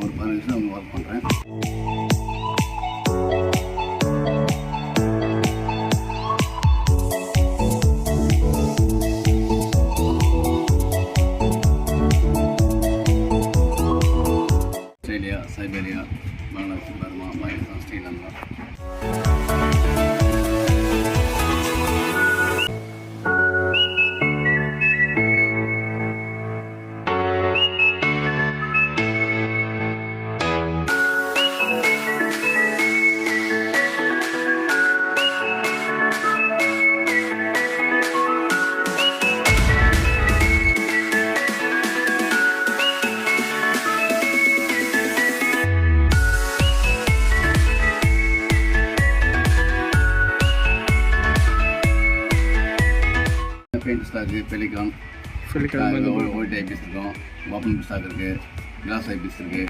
ஒரு 15 நிமிஷம் ஒர்க் பண்ணுறேன். Australia, Siberia, Bangladesh, Burma, Pakistan, Sri Lanka. Paint stock, pelican white IPS இருக்கும், ஓப்பன் ஸ்டாக் இருக்குது, கிளாஸ் ஐபிஎஸ் இருக்குது,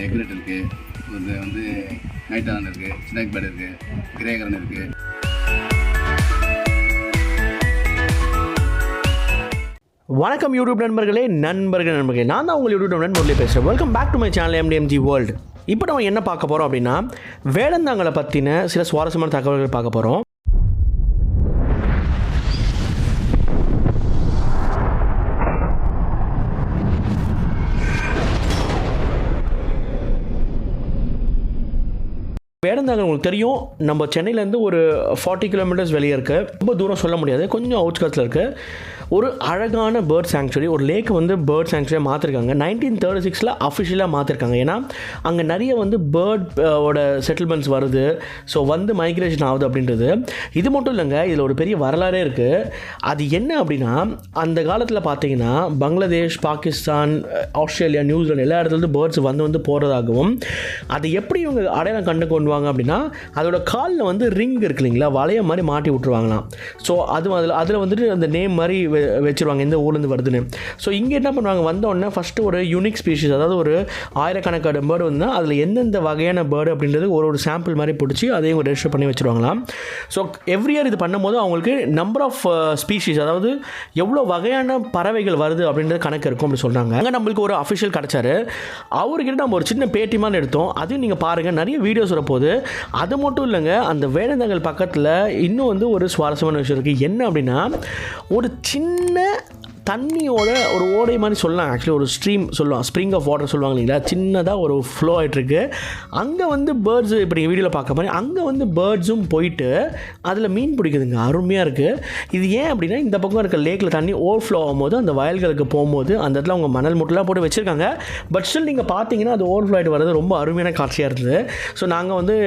எக்ரெட் இருக்குது, வந்து நைட் ஆன் இருக்குது, ஸ்னேக் பேட் இருக்குது, கிரேகரன் இருக்குது. வணக்கம் யூடியூப் நண்பர்களே. நான் தான் உங்கள் யூடியூப் நண்பர் முரளி பேசுகிறேன். Welcome back to my channel mdmg world. இப்போ நம்ம என்ன பார்க்க போகிறோம் அப்படின்னா, வேடந்தாங்கலை பற்றின சில சுவாரஸ்யமான தகவல்கள் பார்க்க போகிறோம். வேடந்தாங்கல் உங்களுக்கு தெரியும், நம்ம சென்னையிலேருந்து ஒரு 40 கிலோமீட்டர்ஸ் வெளியே இருக்குது. ரொம்ப தூரம் சொல்ல முடியாது, கொஞ்சம் அவுட்ஸ்கட்ஸில் இருக்குது. ஒரு அழகான பேர்ட் சாங்சுரி, ஒரு லேக் வந்து பேர்ட் சாங்சுரியாக மாற்றிருக்காங்க. 1936 அஃபிஷியலாக மாற்றிருக்காங்க. ஏன்னா அங்கே நிறைய வந்து பேர்டோட செட்டில்மெண்ட்ஸ் வருது, ஸோ வந்து மைக்ரேஷன் ஆகுது அப்படின்றது. இது மட்டும் இல்லைங்க, இதில் ஒரு பெரிய வரலாறே இருக்குது. அது என்ன அப்படின்னா, அந்த காலத்தில் பார்த்தீங்கன்னா பங்களாதேஷ், பாகிஸ்தான், ஆஸ்திரேலியா, நியூசிலாந்து எல்லா இடத்துலேருந்து பேர்ட்ஸ் வந்து போகிறதாகவும், அதை எப்படி இவங்க அடையாளம் கண்டு கொண்டு வாங்க அப்படின்னா, அதோட காலில் வந்து ரிங் இருக்கு இல்லைங்களா, வளைய மாதிரி மாட்டி விட்டுருவாங்களாம். ஸோ அதில் வந்துட்டு அந்த நேம் மாதிரி வச்சுருவாங்க, எந்த ஊர்லேருந்து வருதுன்னு. ஸோ இங்கே என்ன பண்ணுவாங்க, வந்தோடனே ஃபஸ்ட்டு ஒரு யூனிக் ஸ்பீஷிஸ், அதாவது ஒரு ஆயிரக்கணக்கான பேர்டு வந்துன்னா அதில் எந்தெந்த வகையான பேர்டு அப்படின்றது ஒரு சாம்பிள் மாதிரி பிடிச்சி அதையும் ரெஜிஸ்டர் பண்ணி வச்சுருவாங்களாம். ஸோ எவ்ரி இயர் இது பண்ணும்போது அவங்களுக்கு நம்பர் ஆஃப் ஸ்பீஷிஸ், அதாவது எவ்வளோ வகையான பறவைகள் வருது அப்படின்றது கணக்கு இருக்கும் அப்படின்னு சொல்கிறாங்க. அங்கே நம்மளுக்கு ஒரு அஃபிஷியல் கிடச்சாரு. அவர்கிட்ட நம்ம ஒரு சின்ன பேட்டி மாதிரி எடுத்தோம். அதையும் நீங்கள் பாருங்கள், நிறைய வீடியோஸ் வரப்போகுது. அது மட்டும் இல்லைங்க, அந்த வேடந்தாங்கல் பக்கத்தில் இன்னும் வந்து ஒரு சுவாரஸ்யமான விஷயம் இருக்குது. என்ன அப்படின்னா, ஒரு சின்ன தண்ணியோட ஒரு ஓடை மாதிரி சொல்லலாம், ஆக்சுவலி ஒரு ஸ்ட்ரீம் சொல்லலாம், ஸ்ப்ரிங் ஆஃப் வாட்டர் சொல்லுவாங்க இல்லைங்களா, சின்னதாக ஒரு ஃப்ளோ ஆகிட்டுருக்கு. அங்கே வந்து பேர்ட்ஸு, இப்போ நீங்கள் வீடியோவில் பார்க்க மாதிரி அங்கே வந்து பேர்ட்ஸும் போயிட்டு அதில் மீன் பிடிக்குதுங்க, அருமையாக இருக்குது. இது ஏன் அப்படின்னா, இந்த பக்கம் இருக்க லேக்கில் தண்ணி ஓவர் ஃப்ளோ ஆகும்போது அந்த வயல்களுக்கு போகும்போது அந்த இடத்துல அவங்க மணல் முட்டெலாம் போட்டு வச்சுருக்காங்க. பட் ஸ்டில் நீங்கள் பார்த்தீங்கன்னா அது ஓவர் ஃப்ளோ ஆகிட்டு வர்றது ரொம்ப அருமையான காட்சியாக இருந்தது. ஸோ நாங்கள் வந்து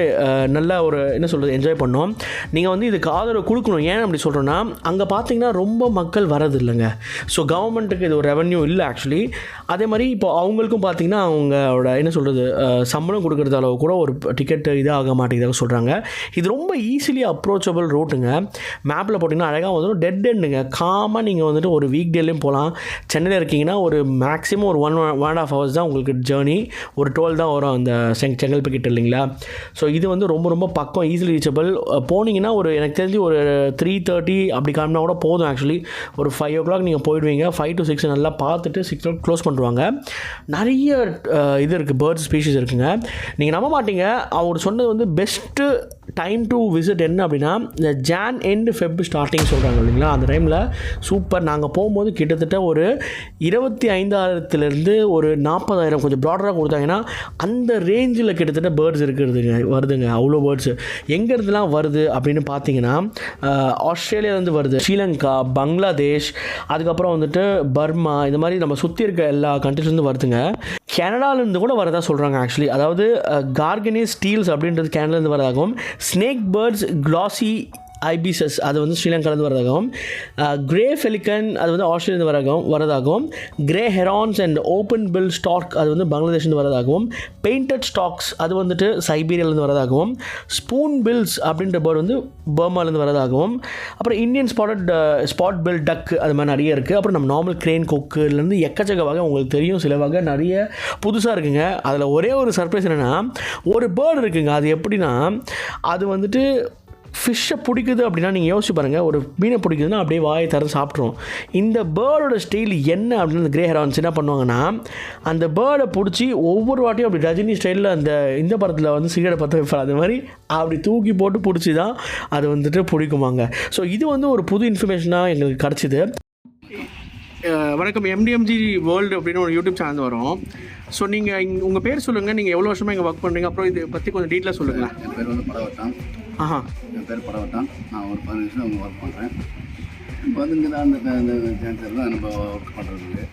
நல்ல ஒரு என்ன சொல்கிறது என்ஜாய் பண்ணோம். நீங்கள் வந்து இதுக்கு ஆதரவு கொடுக்கணும். ஏன் அப்படி சொல்கிறோன்னா, அங்கே பார்த்தீங்கன்னா ரொம்ப மக்கள் வரது இல்லைங்க. ஸோ கவர்மெண்ட்டுக்கு இது ஒரு ரெவன்யூ இல்லை ஆக்சுவலி. அதே மாதிரி இப்போ அவங்களுக்கும் பார்த்திங்கன்னா அவங்களோட என்ன சொல்கிறது சம்பளம் கொடுக்குறது அளவு கூட ஒரு டிக்கெட்டு இதாக மாட்டேங்குதாக சொல்கிறாங்க. இது ரொம்ப ஈஸிலி அப்ரோச்சபிள் ரூட்டுங்க. மேப்பில் போட்டிங்கன்னா அழகாக வந்துடும். டெட் எண்டுங்க, காமாக நீங்கள் வந்துட்டு ஒரு வீக் டேலையும் போகலாம். சென்னையில் இருக்கீங்கன்னா ஒரு மேக்ஸிமம் ஒரு 1.5 hours தான் உங்களுக்கு ஜேர்னி. ஒரு 12 தான் வரும் அந்த செங்கல்பட்டு இல்லைங்களா. ஸோ இது வந்து ரொம்ப ரொம்ப பக்கம், ஈஸிலி ரீச்சபிள். போனீங்கன்னா ஒரு எனக்கு தெரிஞ்சு ஒரு 3:30 அப்படி காமினா கூட போதும். ஆக்சுவலி ஒரு 5 o'clock நீங்கள் போயிடுவீங்க. 5 to 6 நல்லா பார்த்துட்டு 6 o'clock க்ளோஸ் பண்ணுவாங்க. நிறைய இது இருக்குது, பேர்ட்ஸ் ஸ்பீஷிஸ் இருக்குங்க. நீங்கள் நம்ப மாட்டீங்க, அவர் சொன்னது வந்து பெஸ்ட்டு டைம் டு விசிட் என்ன அப்படின்னா, இந்த ஜான் எண்டு ஃபெப் ஸ்டார்டிங் சொல்கிறாங்க இல்லைங்களா, அந்த டைமில் சூப்பர். நாங்கள் போகும்போது கிட்டத்தட்ட ஒரு 25,000 ஒரு 40,000 கொஞ்சம் ப்ராடராக கொடுத்தாங்கன்னா அந்த ரேஞ்சில் கிட்டத்தட்ட பேர்ட்ஸ் வருதுங்க. அவ்வளோ பேர்ட்ஸு எங்கேருந்துலாம் வருது அப்படின்னு பார்த்தீங்கன்னா, ஆஸ்திரேலியாவிலேருந்து வருது, ஸ்ரீலங்கா, பங்களாதேஷ், அதுக்கப்புறம் வந்துட்டு பர்மா, இந்த மாதிரி நம்ம சுற்றி இருக்க எல்லா கண்ட்ரிஸ்லேருந்து வருதுங்க. கனடாலேருந்து கூட வரதா சொல்கிறாங்க ஆக்சுவலி. அதாவது கார்கனிஸ் ஸ்டீல்ஸ் அப்படின்றது கனடாலேருந்து வரதாகவும், ஸ்னேக் பேர்ட்ஸ் கிளாசி ஐபிசஸ் அது வந்து ஸ்ரீலங்காலேருந்து வரதாகவும், கிரே ஃபெலிகன் அது வந்து ஆஸ்திரேலியாவிலேருந்து வரதாகவும், grey herons and open bill stork அது வந்து பங்களாதேஷ்லேருந்து வரதாகவும், பெயிண்டட் ஸ்டாக்ஸ் அது வந்துட்டு சைபீரியாவிலேருந்து வரதாகவும், ஸ்பூன் பில்ஸ் அப்படின்ற பேர்டு வந்து பர்மாலேருந்து வரதாகவும், அப்புறம் இந்தியன் ஸ்பாட் பில் டக் அது மாதிரி நிறைய இருக்குது. அப்புறம் நம்ம நார்மல் கிரேன் கொக்குலேருந்து எக்கச்சக்க வகை உங்களுக்கு தெரியும், சில வகை நிறைய புதுசாக இருக்குங்க. அதில் ஒரே ஒரு சர்ப்ரைஸ் என்னென்னா, ஒரு பேர்டு இருக்குங்க. அது எப்படின்னா, அது வந்துட்டு ஃபிஷ்ஷை பிடிக்குது அப்படின்னா நீங்கள் யோசிச்சு பாருங்கள், ஒரு மீனை பிடிக்குதுன்னா அப்படியே வாயை திறந்து சாப்பிட்ருவோம். இந்த பேர்டோட ஸ்டைல் என்ன அப்படின்னு அந்த கிரே ஹெரான்ஸ் என்ன பண்ணுவாங்கன்னா, அந்த பேர்டை பிடிச்சி ஒவ்வொரு வாட்டியும் அப்படி ரஜினி ஸ்டைலில் அந்த இந்த படத்தில் வந்து சிகரெட்டை பற்ற வைப்பார், அது மாதிரி அப்படி தூக்கி போட்டு பிடிச்சி தான் அது வந்துட்டு பிடிக்குமாங்க. ஸோ இது வந்து ஒரு புது இன்ஃபர்மேஷனாக எங்களுக்கு கிடச்சிது. வணக்கம், எம்டிஎம்ஜி வேர்ல்டு அப்படின்னு ஒரு யூடியூப் சேனல் வரும். ஸோ நீங்கள் உங்கள் பேர் சொல்லுங்கள், நீங்கள் எவ்வளோ வருஷமாக இங்கே ஒர்க் பண்ணுறீங்க, அப்புறம் இதை பற்றி கொஞ்சம் டீட்டெயிலாக சொல்லுங்களேன். என் பேர் வந்து படவட்டம். என் பேர் படவட்டம். நான் ஒரு 15 வருஷம் அவங்க ஒர்க் பண்ணுறேன். இப்போ வந்து இங்கே தான் அந்த சேன்சர் தான் நம்ம ஒர்க் பண்ணுறதுக்கு.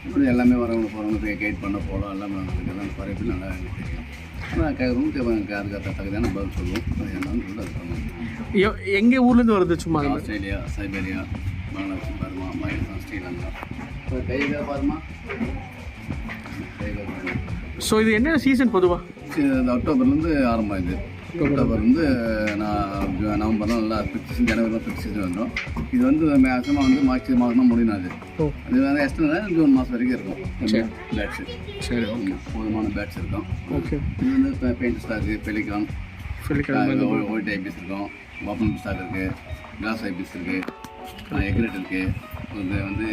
இப்படி எல்லாமே வரவங்க போகிறவங்க கைட் பண்ண போகலாம், எல்லாமே எல்லாம் குறைப்பு நல்லா எனக்கு தெரியும். ஆனால் ரூமுக்கு அதுக்கு தகுதியான பதில் சொல்லுவோம். என்னன்னு சொல்லி அது பண்ணுவோம். எங்கள் ஊர்லேருந்து வருது சும்மா? ஆஸ்திரேலியா, சைபேரியா, பங்களாதேஷ், பர்மா, பாகிஸ்தான், ஸ்ரீலங்கா, கையில் பாருமா. ஸோ இது என்ன சீசன் பொதுவாக? இது அக்டோபர்லேருந்து ஆரம்பமாகுது. அக்டோபர்லேருந்து நவம்பர் தான் நல்லா பிக் சீசன், ஜனவரி தான் பிக் சீசன் வந்துடும். இது வந்து மேக்ஸிமம் வந்து மார்ச் மாதம் தான் முடியும். அது வேறு எக்ஸ்ட்ரா ஜூன் மாதம் வரைக்கும் இருக்கும் பேட்ஸு. சரி, ஓகே. போதுமான பேட்ஸ் இருக்கும். ஓகே. இது வந்து இப்போ பெயிண்ட் ஸ்டாக்கு, பெலிகான், ஒயிட் ஐபிஸ் இருக்கும், ஓப்பன் ஸ்டாக் இருக்குது, கிளாஸ் ஐபிஸ் இருக்குது, எக்ரெட் இருக்குது, வந்து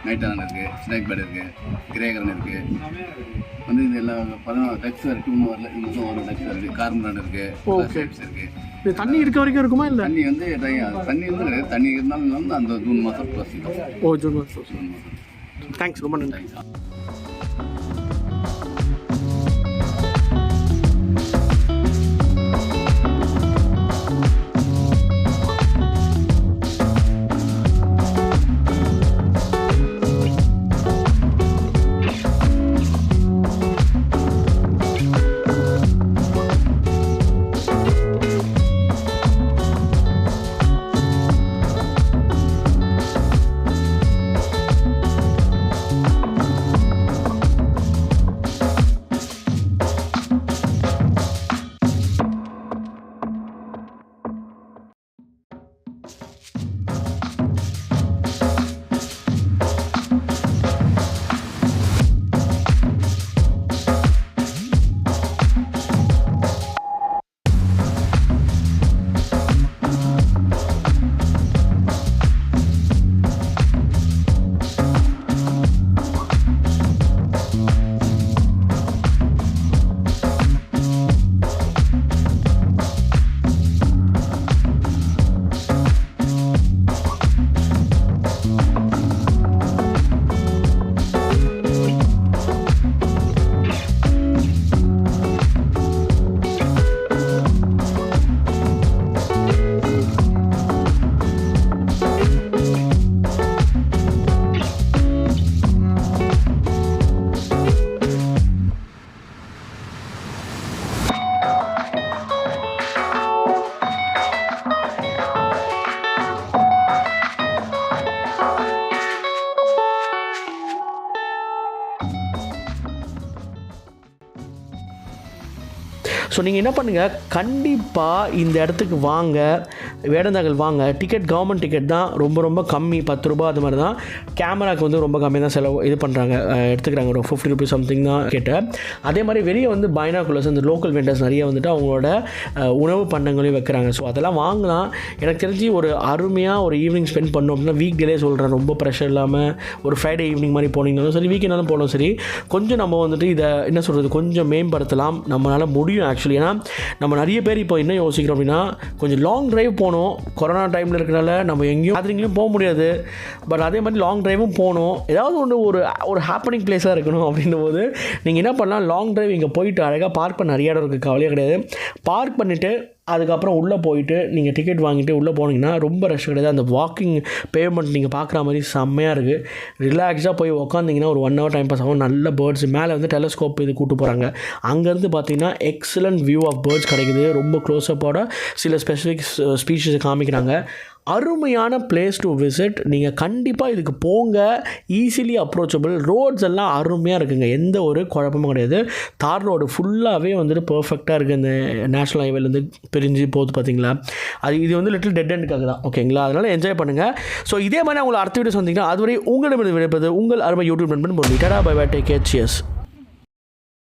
நைட்டான் இருக்குது, ஸ்னேக் பேட் இருக்குது, கிரேகரன் இருக்குது. வந்து இது எல்லாம் 14 டக்ஸ் இருக்குது. இன்னும் வரல, இன்னும் ஒரு டக்ஸ் இருக்குது, கார்மரான் இருக்குது, ஷேப்ஸ் இருக்குது. இது தண்ணி இருக்க வரைக்கும் இருக்குமா? இல்லை தண்ணி வந்து தண்ணி வந்து கிடையாது. தண்ணி இருந்தாலும் அந்த ஜூன் மாதம் ப்ளஸ் தான். ஜூன் மாதம். தேங்க்ஸ், ரொம்ப நன்றி. ஸோ நீங்கள் என்ன பண்ணுங்கள், கண்டிப்பாக இந்த இடத்துக்கு வாங்க, வேடந்தாங்கல் வாங்க. டிக்கெட் கவர்மெண்ட் டிக்கெட் தான், ரொம்ப ரொம்ப கம்மி, 10 ரூபா அது மாதிரி தான். கேமராவுக்கு வந்து ரொம்ப கம்மி தான் செலவு இது பண்ணுறாங்க, எடுத்துக்கிறாங்க. ஒரு 50 ருபீஸ் சம்திங் தான் கேட்டேன். அதே மாதிரி வெளியே வந்து பைனாகுலர்ஸ், இந்த லோக்கல் வெண்டர்ஸ் நிறைய வந்துட்டு அவங்களோட உணவு பண்டங்களையும் வைக்கிறாங்க. ஸோ அதெல்லாம் வாங்கலாம். எனக்கு தெரிஞ்சு ஒரு அருமையாக ஒரு ஈவினிங் ஸ்பெண்ட் பண்ணோம் அப்படின்னா, வீக் டேலே சொல்கிறேன், ரொம்ப ப்ரெஷர் இல்லாமல் ஒரு ஃப்ரைடே ஈவினிங் மாதிரி போனீங்கனாலும் சரி, வீக்கெண்டாலும் போனாலும் சரி, கொஞ்சம் நம்ம வந்துட்டு இதை என்ன சொல்கிறது, கொஞ்சம் மேம்படுத்தலாம். நம்மளால் முடியும் ஆக்சுவலி. ஏன்னா நம்ம நிறைய பேர் இப்போ என்ன யோசிக்கிறோம் அப்படின்னா, கொஞ்சம் லாங் ட்ரைவ் போகணும். கொரோனா டைமில் இருக்கிறனால நம்ம எங்கேயும் கேதரிங்லையும் போக முடியாது. பட் அதே மாதிரி லாங் ட்ரைவும் போகணும். ஏதாவது ஒரு ஹாப்பனிங் பிளேஸாக இருக்கணும். அப்படின்னும் போது நீங்கள் என்ன பண்ணலாம், லாங் ட்ரைவ் இங்கே போயிட்டு அழகாக பார்க் பண்ண நிறைய இடம் இருக்குது, கவலையே கிடையாது. பார்க் பண்ணிவிட்டு அதுக்கப்புறம் உள்ளே போயிட்டு நீங்கள் டிக்கெட் வாங்கிட்டு உள்ளே போனீங்கன்னா ரொம்ப ரஷ் கிடையாது. அந்த வாக்கிங் பேமெண்ட் நீங்கள் பார்க்குற மாதிரி செம்மையாக இருக்குது. ரிலாக்ஸாக போய் உக்காந்திங்கன்னா ஒரு 1 hour டைம் பாஸ் ஆகும். நல்ல பேர்ட்ஸ் மேலே வந்து டெலஸ்கோப் இது கூப்பிட்டு போகிறாங்க. அங்கேருந்து பார்த்தீங்கன்னா எக்ஸலண்ட் வியூ ஆஃப் பேர்ட்ஸ் கிடைக்குது. ரொம்ப க்ளோஸ்அப்போட சில ஸ்பெசிஃபிக் ஸ்பீஷஸை காமிக்கிறாங்க. அருமையான பிளேஸ் டு விசிட். நீங்கள் கண்டிப்பாக இதுக்கு போங்க. Easily approachable. ரோட்ஸ் எல்லாம் அருமையாக இருக்குங்க, எந்த ஒரு குழப்பமும் கிடையாது. தார் ரோடு ஃபுல்லாகவே வந்துட்டு பர்ஃபெக்டாக இருக்குது. இந்த நேஷ்னல் ஹைவேலேருந்து பிரிஞ்சு போகுது பார்த்தீங்களா, இது வந்து லிட்டில் டெட் எண்டுக்காக தான். ஓகேங்களா, அதனால் என்ஜாய் பண்ணுங்கள். ஸோ இதே மாதிரி உங்களை அடுத்த வீடியோஸ் வந்தீங்கன்னா அதுவரை உங்களிடமிருந்து விடைப்பது உங்கள் அருமை யூடியூப் நண்பன். Tata, bye bye, take care, cheers.